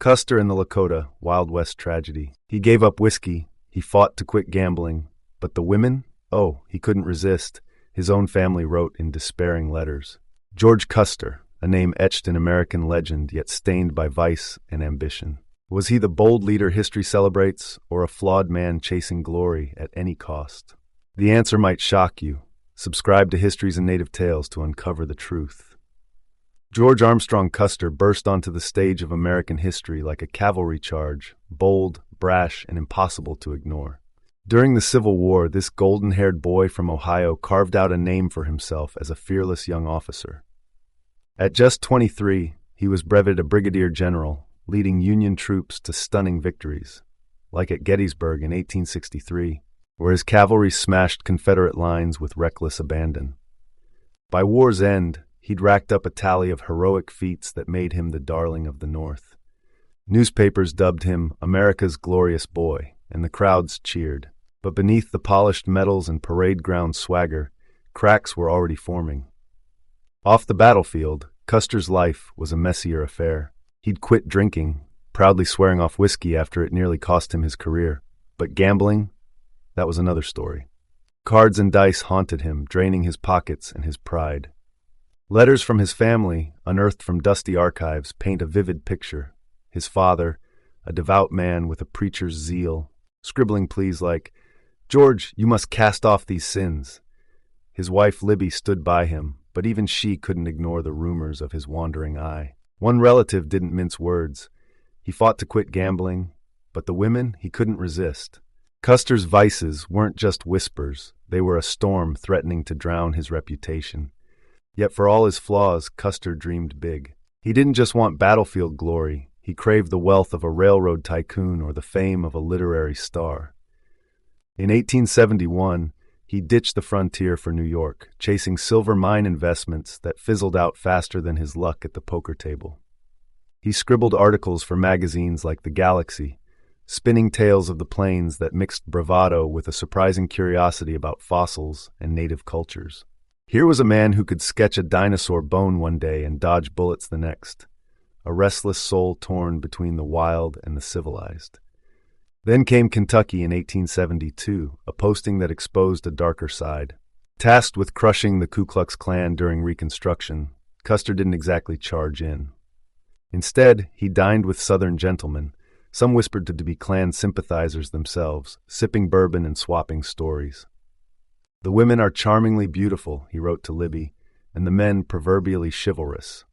Custer and the Lakota, Wild West tragedy. He gave up whiskey, he fought to quit gambling, but the women? Oh, he couldn't resist, his own family wrote in despairing letters. George Custer, a name etched in American legend yet stained by vice and ambition. Was he the bold leader history celebrates, or a flawed man chasing glory at any cost? The answer might shock you. Subscribe to Histories and Native Tales to uncover the truth. George Armstrong Custer burst onto the stage of American history like a cavalry charge, bold, brash, and impossible to ignore. During the Civil War, this golden-haired boy from Ohio carved out a name for himself as a fearless young officer. At just 23, he was brevetted a brigadier general, leading Union troops to stunning victories, like at Gettysburg in 1863, where his cavalry smashed Confederate lines with reckless abandon. By war's end, he'd racked up a tally of heroic feats that made him the darling of the North. Newspapers dubbed him America's glorious boy, and the crowds cheered. But beneath the polished medals and parade ground swagger, cracks were already forming. Off the battlefield, Custer's life was a messier affair. He'd quit drinking, proudly swearing off whiskey after it nearly cost him his career. But gambling? That was another story. Cards and dice haunted him, draining his pockets and his pride. Letters from his family, unearthed from dusty archives, paint a vivid picture. His father, a devout man with a preacher's zeal, scribbling pleas like, "George, you must cast off these sins." His wife Libby stood by him, but even she couldn't ignore the rumors of his wandering eye. One relative didn't mince words. He fought to quit gambling, but the women he couldn't resist. Custer's vices weren't just whispers, they were a storm threatening to drown his reputation. Yet for all his flaws, Custer dreamed big. He didn't just want battlefield glory, he craved the wealth of a railroad tycoon or the fame of a literary star. In 1871, he ditched the frontier for New York, chasing silver mine investments that fizzled out faster than his luck at the poker table. He scribbled articles for magazines like The Galaxy, spinning tales of the plains that mixed bravado with a surprising curiosity about fossils and native cultures. Here was a man who could sketch a dinosaur bone one day and dodge bullets the next, a restless soul torn between the wild and the civilized. Then came Kentucky in 1872, a posting that exposed a darker side. Tasked with crushing the Ku Klux Klan during Reconstruction, Custer didn't exactly charge in. Instead, he dined with Southern gentlemen, some whispered to be Klan sympathizers themselves, sipping bourbon and swapping stories. "The women are charmingly beautiful," he wrote to Libby, "and the men proverbially chivalrous."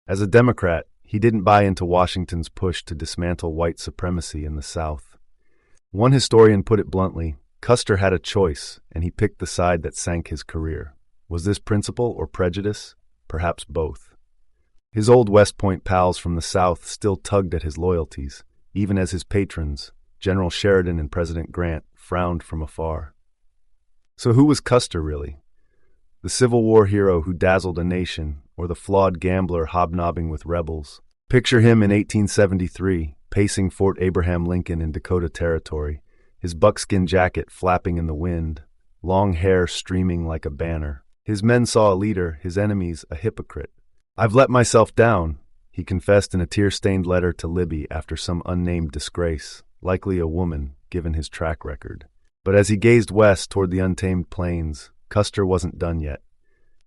As a Democrat, he didn't buy into Washington's push to dismantle white supremacy in the South. One historian put it bluntly, Custer had a choice, and he picked the side that sank his career. Was this principle or prejudice? Perhaps both. His old West Point pals from the South still tugged at his loyalties, even as his patrons, General Sheridan and President Grant, frowned from afar. So who was Custer really? The Civil War hero who dazzled a nation, or the flawed gambler hobnobbing with rebels? Picture him in 1873, pacing Fort Abraham Lincoln in Dakota Territory, his buckskin jacket flapping in the wind, long hair streaming like a banner. His men saw a leader, his enemies a hypocrite. "I've let myself down," he confessed in a tear-stained letter to Libby after some unnamed disgrace, likely a woman, given his track record. But as he gazed west toward the untamed plains, Custer wasn't done yet.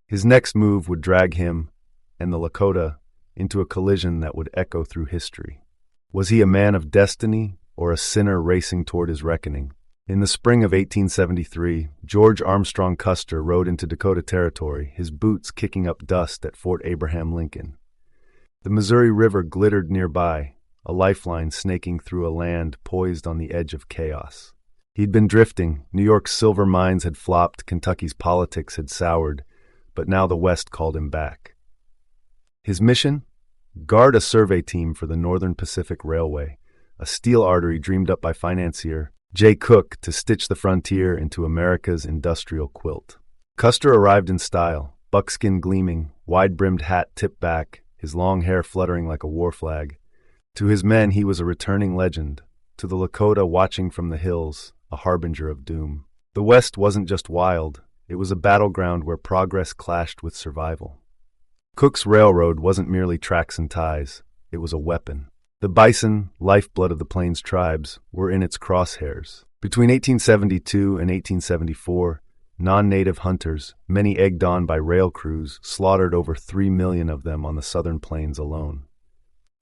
His next move would drag him, and the Lakota, into a collision that would echo through history. Was he a man of destiny, or a sinner racing toward his reckoning? In the spring of 1873, George Armstrong Custer rode into Dakota Territory, his boots kicking up dust at Fort Abraham Lincoln. The Missouri River glittered nearby, a lifeline snaking through a land poised on the edge of chaos. He'd been drifting, New York's silver mines had flopped, Kentucky's politics had soured, but now the West called him back. His mission? Guard a survey team for the Northern Pacific Railway, a steel artery dreamed up by financier J. Cook to stitch the frontier into America's industrial quilt. Custer arrived in style, buckskin gleaming, wide-brimmed hat tipped back, his long hair fluttering like a war flag. To his men he was a returning legend, to the Lakota watching from the hills, a harbinger of doom. The West wasn't just wild, it was a battleground where progress clashed with survival. Cook's railroad wasn't merely tracks and ties, it was a weapon. The bison, lifeblood of the Plains tribes, were in its crosshairs. Between 1872 and 1874, non-native hunters, many egged on by rail crews, slaughtered over 3 million of them on the southern plains alone.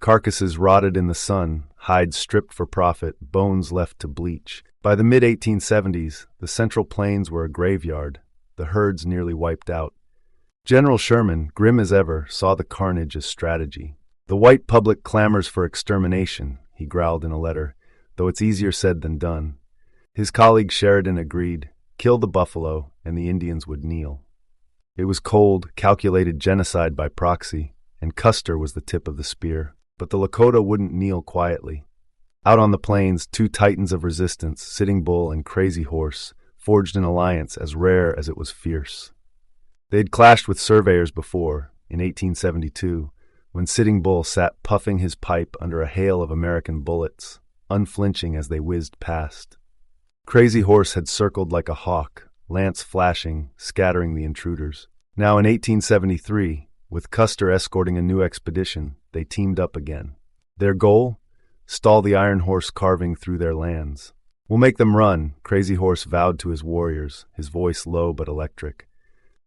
Carcasses rotted in the sun, hides stripped for profit, bones left to bleach. By the mid-1870s, the Central Plains were a graveyard, the herds nearly wiped out. General Sherman, grim as ever, saw the carnage as strategy. "The white public clamors for extermination," he growled in a letter, though it's easier said than done. His colleague Sheridan agreed, kill the buffalo, and the Indians would kneel. It was cold, calculated genocide by proxy, and Custer was the tip of the spear. But the Lakota wouldn't kneel quietly. Out on the plains, two titans of resistance, Sitting Bull and Crazy Horse, forged an alliance as rare as it was fierce. They had clashed with surveyors before, in 1872, when Sitting Bull sat puffing his pipe under a hail of American bullets, unflinching as they whizzed past. Crazy Horse had circled like a hawk, lance flashing, scattering the intruders. Now in 1873, with Custer escorting a new expedition, they teamed up again. Their goal? Stall the Iron Horse carving through their lands. "We'll make them run," Crazy Horse vowed to his warriors, his voice low but electric.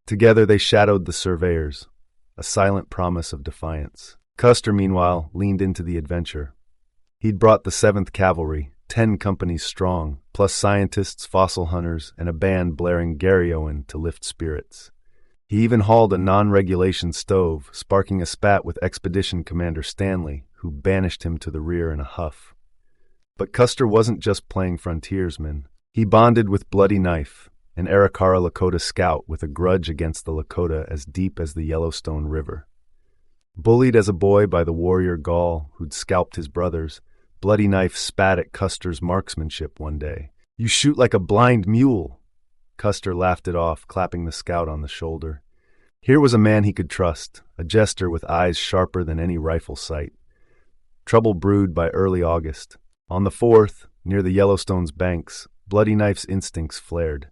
Together they shadowed the surveyors, a silent promise of defiance. Custer, meanwhile, leaned into the adventure. He'd brought the 7th Cavalry, 10 companies strong, plus scientists, fossil hunters, and a band blaring Gary Owen to lift spirits. He even hauled a non-regulation stove, sparking a spat with Expedition Commander Stanley, who banished him to the rear in a huff. But Custer wasn't just playing frontiersman. He bonded with Bloody Knife, an Arikara Lakota scout with a grudge against the Lakota as deep as the Yellowstone River. Bullied as a boy by the warrior Gaul who'd scalped his brothers, Bloody Knife spat at Custer's marksmanship one day. "You shoot like a blind mule." Custer laughed it off, clapping the scout on the shoulder. Here was a man he could trust, a jester with eyes sharper than any rifle sight. Trouble brewed by early August. On the 4th, near the Yellowstone's banks, Bloody Knife's instincts flared.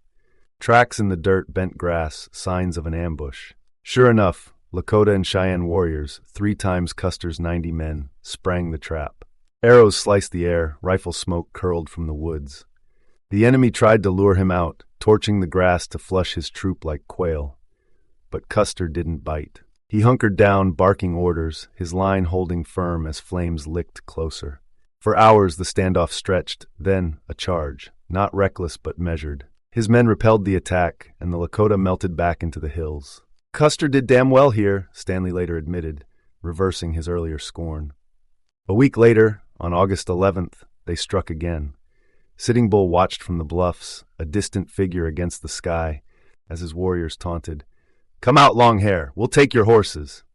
Tracks in the dirt, bent grass, signs of an ambush. Sure enough, Lakota and Cheyenne warriors, 3 times Custer's 90 men, sprang the trap. Arrows sliced the air, rifle smoke curled from the woods. The enemy tried to lure him out, torching the grass to flush his troop like quail. But Custer didn't bite. He hunkered down, barking orders, his line holding firm as flames licked closer. For hours the standoff stretched, then a charge, not reckless but measured. His men repelled the attack, and the Lakota melted back into the hills. "Custer did damn well here," Stanley later admitted, reversing his earlier scorn. A week later, on August 11th, they struck again. Sitting Bull watched from the bluffs, a distant figure against the sky, as his warriors taunted, "Come out, Longhair, we'll take your horses."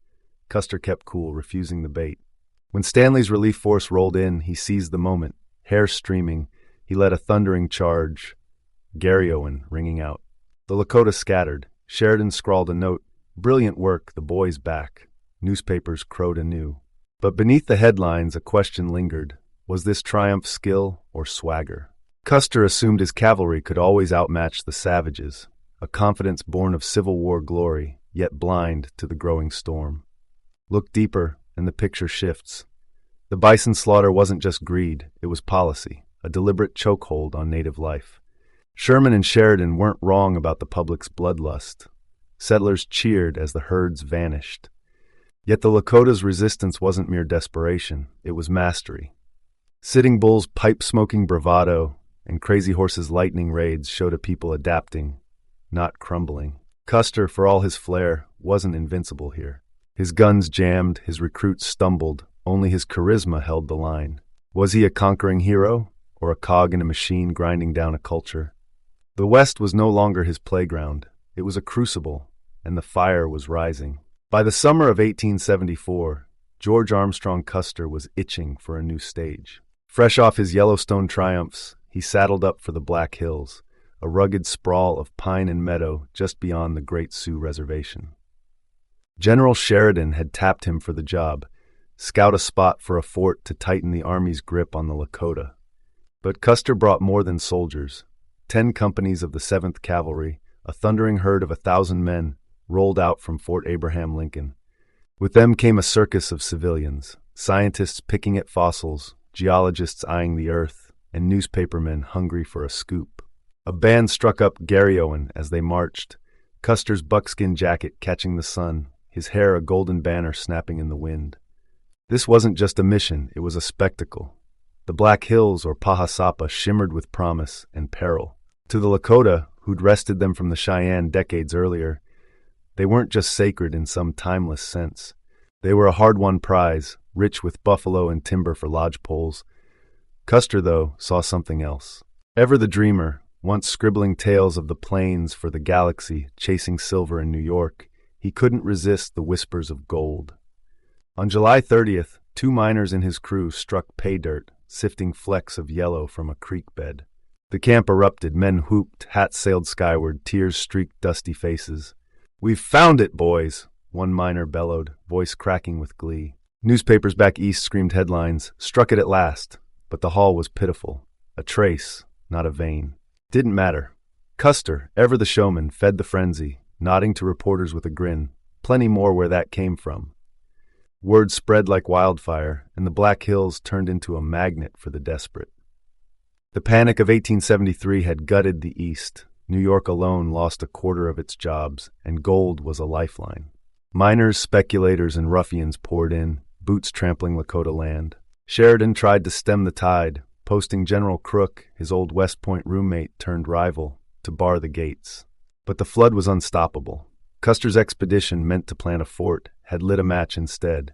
Custer kept cool, refusing the bait. When Stanley's relief force rolled in, he seized the moment. Hair streaming, he led a thundering charge, Gary Owen ringing out. The Lakota scattered. Sheridan scrawled a note, "Brilliant work, the boy's back." Newspapers crowed anew. But beneath the headlines, a question lingered. Was this triumph skill or swagger? Custer assumed his cavalry could always outmatch the savages, a confidence born of Civil War glory, yet blind to the growing storm. Look deeper, and the picture shifts. The bison slaughter wasn't just greed, it was policy, a deliberate chokehold on native life. Sherman and Sheridan weren't wrong about the public's bloodlust. Settlers cheered as the herds vanished. Yet the Lakota's resistance wasn't mere desperation, it was mastery. Sitting Bull's pipe-smoking bravado and Crazy Horse's lightning raids showed a people adapting, not crumbling. Custer, for all his flair, wasn't invincible here. His guns jammed, his recruits stumbled, only his charisma held the line. Was he a conquering hero, or a cog in a machine grinding down a culture? The West was no longer his playground. It was a crucible, and the fire was rising. By the summer of 1874, George Armstrong Custer was itching for a new stage. Fresh off his Yellowstone triumphs, he saddled up for the Black Hills, a rugged sprawl of pine and meadow just beyond the Great Sioux Reservation. General Sheridan had tapped him for the job, scout a spot for a fort to tighten the Army's grip on the Lakota. But Custer brought more than soldiers. 10 companies of the 7th Cavalry, a thundering herd of 1,000 men, rolled out from Fort Abraham Lincoln. With them came a circus of civilians, Scientists picking at fossils, geologists eyeing the earth, and newspapermen hungry for a scoop. A band struck up Garryowen as they marched, Custer's buckskin jacket catching the sun, his hair a golden banner snapping in the wind. This wasn't just a mission, it was a spectacle. The Black Hills, or Pahasapa, shimmered with promise and peril. To the Lakota, who'd wrested them from the Cheyenne decades earlier, they weren't just sacred in some timeless sense. They were a hard-won prize, rich with buffalo and timber for lodgepoles. Custer, though, saw something else. Ever the dreamer, once scribbling tales of the plains for the galaxy, chasing silver in New York, he couldn't resist the whispers of gold. On July 30th, 2 miners in his crew struck pay dirt, sifting flecks of yellow from a creek bed. The camp erupted, men whooped, hats sailed skyward, tears streaked dusty faces. "We've found it, boys!" one miner bellowed, voice cracking with glee. Newspapers back east screamed headlines, "Struck it at last." But the haul was pitiful. A trace, not a vein. Didn't matter. Custer, ever the showman, fed the frenzy, nodding to reporters with a grin. Plenty more where that came from. Word spread like wildfire, and the Black Hills turned into a magnet for the desperate. The Panic of 1873 had gutted the East. New York alone lost a quarter of its jobs, and gold was a lifeline. Miners, speculators, and ruffians poured in, boots trampling Lakota land. Sheridan tried to stem the tide, posting General Crook, his old West Point roommate turned rival, to bar the gates. But the flood was unstoppable. Custer's expedition, meant to plant a fort, had lit a match instead.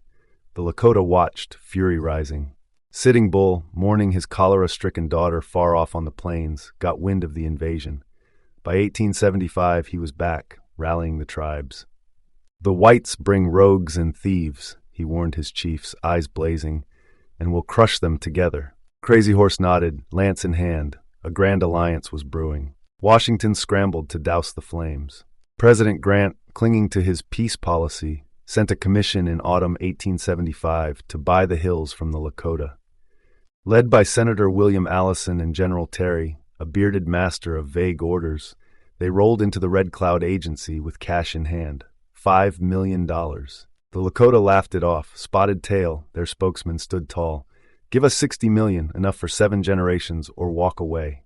The Lakota watched, fury rising. Sitting Bull, mourning his cholera-stricken daughter far off on the plains, got wind of the invasion. By 1875 he was back, rallying the tribes. "The whites bring rogues and thieves," he warned his chiefs, eyes blazing, "and we'll crush them together." Crazy Horse nodded, lance in hand. A grand alliance was brewing. Washington scrambled to douse the flames. President Grant, clinging to his peace policy, sent a commission in autumn 1875 to buy the hills from the Lakota. Led by Senator William Allison and General Terry, a bearded master of vague orders, they rolled into the Red Cloud Agency with cash in hand, $5 million. The Lakota laughed it off. Spotted Tail, their spokesman, stood tall. "Give us $60 million, enough for 7 generations, or walk away."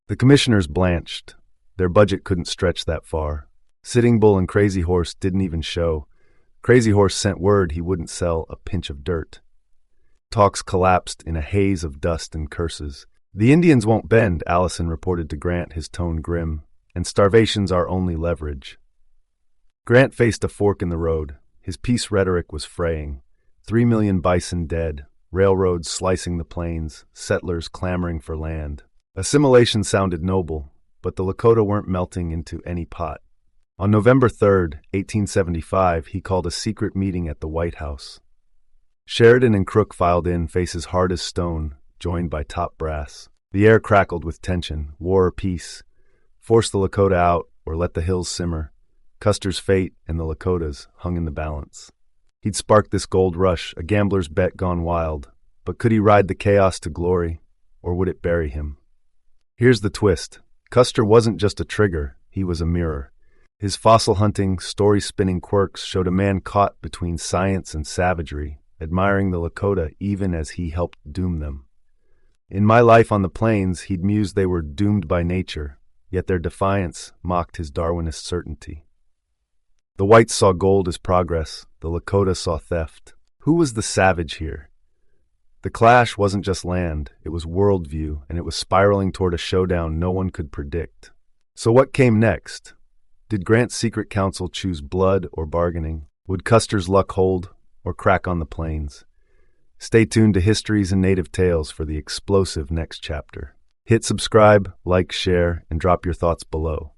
The commissioners blanched. Their budget couldn't stretch that far. Sitting Bull and Crazy Horse didn't even show. Crazy Horse sent word he wouldn't sell a pinch of dirt. Talks collapsed in a haze of dust and curses. "The Indians won't bend," Allison reported to Grant, his tone grim, "and starvation's our only leverage." Grant faced a fork in the road. His peace rhetoric was fraying. 3 million bison dead, railroads slicing the plains, settlers clamoring for land. Assimilation sounded noble, but the Lakota weren't melting into any pot. On November 3rd, 1875, he called a secret meeting at the White House. Sheridan and Crook filed in, faces hard as stone, joined by top brass. The air crackled with tension. War or peace? Force the Lakota out, or let the hills simmer. Custer's fate and the Lakotas hung in the balance. He'd sparked this gold rush, a gambler's bet gone wild. But could he ride the chaos to glory, or would it bury him? Here's the twist. Custer wasn't just a trigger, he was a mirror. His fossil-hunting, story-spinning quirks showed a man caught between science and savagery, admiring the Lakota even as he helped doom them. In My Life on the Plains, he'd mused they were doomed by nature, yet their defiance mocked his Darwinist certainty. The whites saw gold as progress, the Lakota saw theft. Who was the savage here? The clash wasn't just land, it was worldview, and it was spiraling toward a showdown no one could predict. So what came next? Did Grant's secret council choose blood or bargaining? Would Custer's luck hold, or crack on the plains? Stay tuned to Histories and Native Tales for the explosive next chapter. Hit subscribe, like, share, and drop your thoughts below.